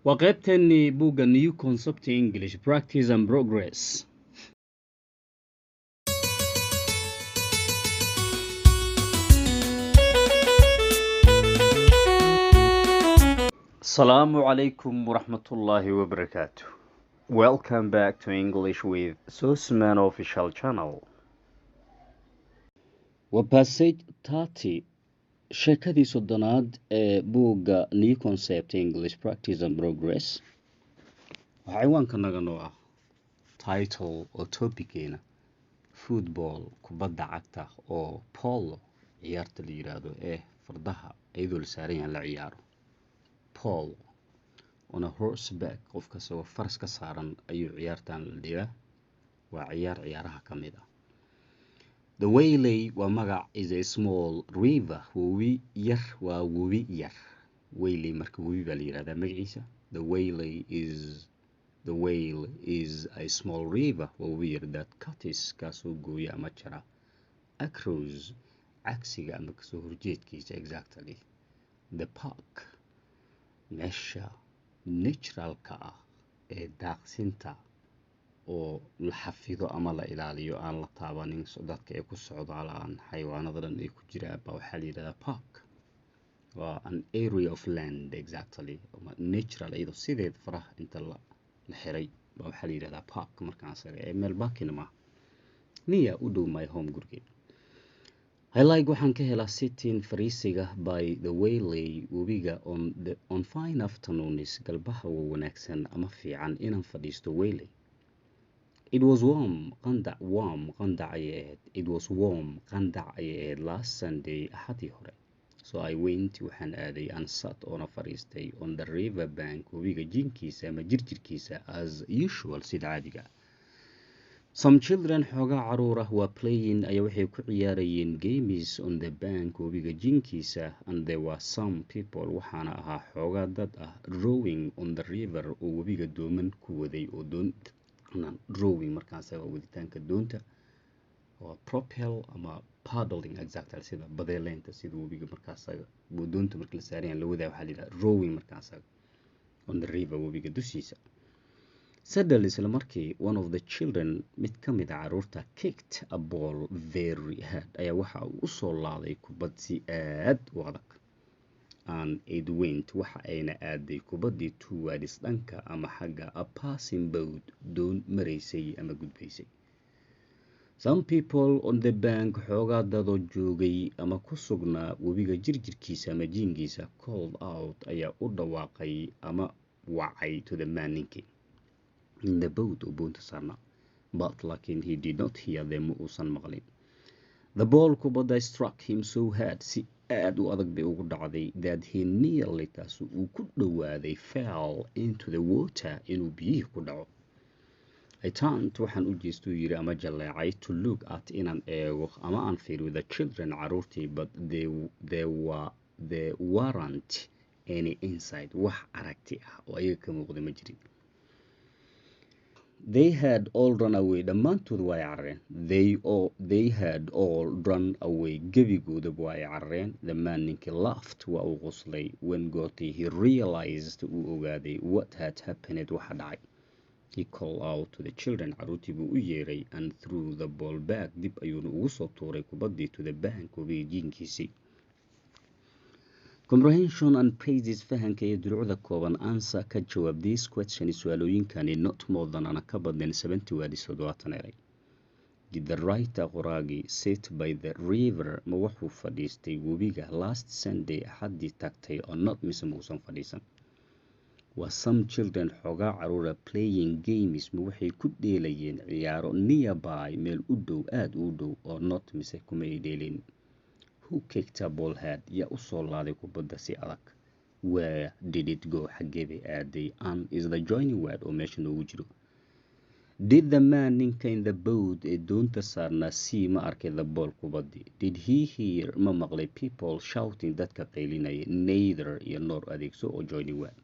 وقيبتني بوغا New Concept English Practice and Progress. Assalamu alaikum wa rahmatullahi wa barakatuh. Welcome back to English with Susman Official Channel. وباسيج 30 sheekadii soddonaad ee buugga New Concept English Practice and Progress waxaa ciwaanka naga noo ah title oo topiceena football kubadda cagta oo polo ciyaarta la yiraahdo ee fardaha iyadoo la saaran yahay la ciyaaro polo on a horseback qofka soo faras ka saaran ayuu ciyaartan la dhigaa waa ciyaaraha ka mid ah. The Waylay waa magac is a small river webi yar waa webi yar Waylay marka webi baa la yiraahdaa magaciisa. The whale is a small river webi yar that cuts kaasoo gooya ama jara across cagsiga ama kasoo horjeedkiisa exactly the park meesha naturalka ah ee daaqsinta oo la xafido ama la ilaaliyo aan la taabanin dadka ay ku socdaalaan xayawaanada dhan ay ku jiraan baa waxaa la yiraahdaa park. waa an area of land exactly natural iyadoo sideed faraha inta la xiray baa waxaa la yiraahdaa park markaan sare ee meel baakina ma niya u dhow my home gurigeen. I like waxaan ka helaa sitting fariisiga by the Waylay webiga on fine afternoons galbaha waa wanaagsan ama fiican inaan fadhiisto Waylay. It was warm qandac ayay ahayd last Sunday axadii hore. So I went waxaan aaday and sat on a fariistay on the river bank webiga jinkiisa ama jirkiisa as usual sida caadiga. Some children xoogaa caruur ah were playing ayaa waxay ku ciyaarayeen games on the bank webiga jinkiisa and there were some people waxaana ahaa xoogaa dad ah rowing on the river oo webiga dooman ku waday oo rowing markaas waa waditaanka doonta waa propel ama paddling exactly sida badeeleynta sida webiga markaas doonta marka la saaran la wadaa waxaa la yiraahdaa rowing markaas on the river webiga dushiisa. Suddenly isla markii one of the children mid ka mid ah caruurta kicked a ball very hard ayaa waxa uu u soo laaday kubad si aad u adag and it went waxa ayna aaday kubaddii towards dhanka ama xagga a passing boat doon maraysay ama gudbaysay. Some people on the bank xoogaa dadoo joogay ama ku sugnaa webiga jirkiisa ama jinkiisa called out ayaa u dhawaaqay ama wacay to the man ninkii in the boat oo boonta saarnaa but laakiin he did not hear them uusan maqlin. The ball kubadda struck him so hard si aad u adag bay ugu dhacday that he nearly taas uu ku dhowaaday fell into the water inuu biyihii ku dhaco. I turned waxaan u jeestay yiri ama jaleecay to look at inaan eego ama aan fiiriyo the children caruurtii but there weren't any inside wax aragti ah oo ayaga ka muuqda ma jirin. They had all run away dhammaantood way carareen. They had all run away gebigooda way carareen. The man ninkii laughed waa uu qoslay when goortii he realized uu ogaaday what had happened waxa dhacay. He called out to the children caruurtii buu u yeeray and threw the ball back dib ayuuna ugu soo tuuray kubaddii to the bank webiga jinkiisii. Comprehension and praises fahanka iyo duruucda kooban answer ka jawaab this question su'aalooyinkani not more than ana ka badnayn 70 words 70 eray. Did the writer qoraagi sit by the river ma wuxuu fadhiistay webiga last Sunday axadii tagtay or not mise muusan fadhiisan. Was some children xoogaa caruura playing games ma waxay ku dheelayeen ciyaaro nearby meel u dhow aad u dhow or not mise kuma ay dheelin. Who kicked a ball hard yaa u soo laaday kubadda si adag. Where did it go xaggee bay aaday and is the joining word oo meesha noogu jiro. Did the man ninka in the boat ee doonta saarnaa see ma arkay the ball kubaddii. Did he hear ma maqlay people shouting dadka qaylinaya neither iyo nor adeegso oo joining word.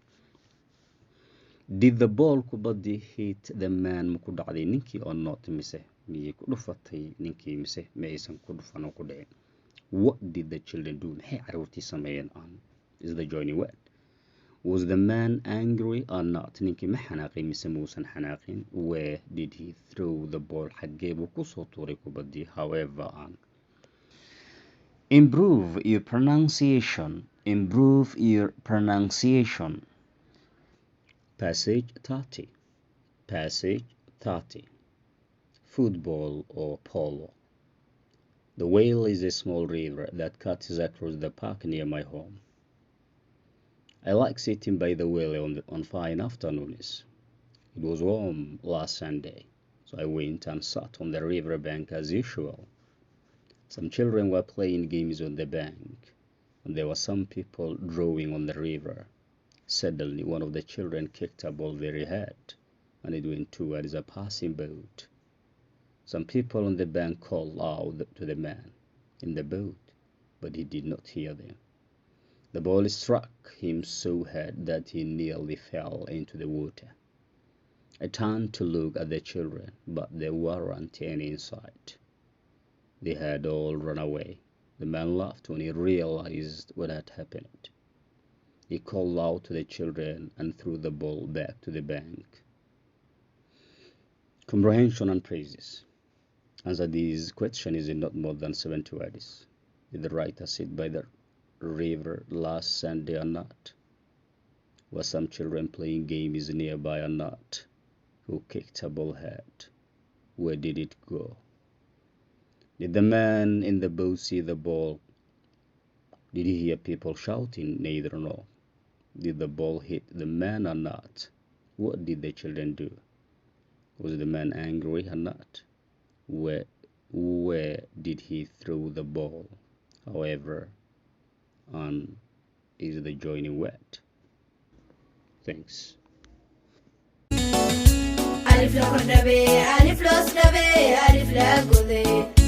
Did the ball kubaddii hit the man ma ku dhacday ninkii or not mise miyay ku dhufatay ninkii mise ma aysan ku dhufan oo ku dhicin. What did the children do maxay caruurtii sameeyeen on is the joining word. Was the man angry or not? Ninkii ma xanaaqay mise muusan xanaaqin? Where did he throw the ball? Xaggee buu ku soo tuuray kubaddii? However on. Improve your pronunciation. Improve your pronunciation. Passage 30. Passage 30. Football or polo. The Whale is a small river that cuts across the park near my home. I like sitting by the whale on fine afternoons. It was warm last Sunday, so I went and sat on the river bank as usual. Some children were playing games on the bank, and there were some people drawing on the river. Suddenly, one of the children kicked a ball very hard, and it went towards a passing boat. Some people on the bank called out to the man in the boat, but he did not hear them. The ball struck him so hard that he nearly fell into the water. I turned to look at the children, but there weren't any in sight. They had all run away. The man laughed when he realized what had happened. He called out to the children and threw the ball back to the bank. Comprehension and praises. Answer this question is in not more than 70 words. Did the writer sit by the river last Sunday or not? Were some children playing games nearby or not? Who kicked a ball hard? Where did it go? Did the man in the boat see the ball? Did he hear people shouting? Neither nor. Did the ball hit the man or not? What did the children do? Was the man angry or not? Where did he throw the ball? However, on is the joining word. Thanks. ألف لو كنا بي ألف لو سنا بي ألف لا قذي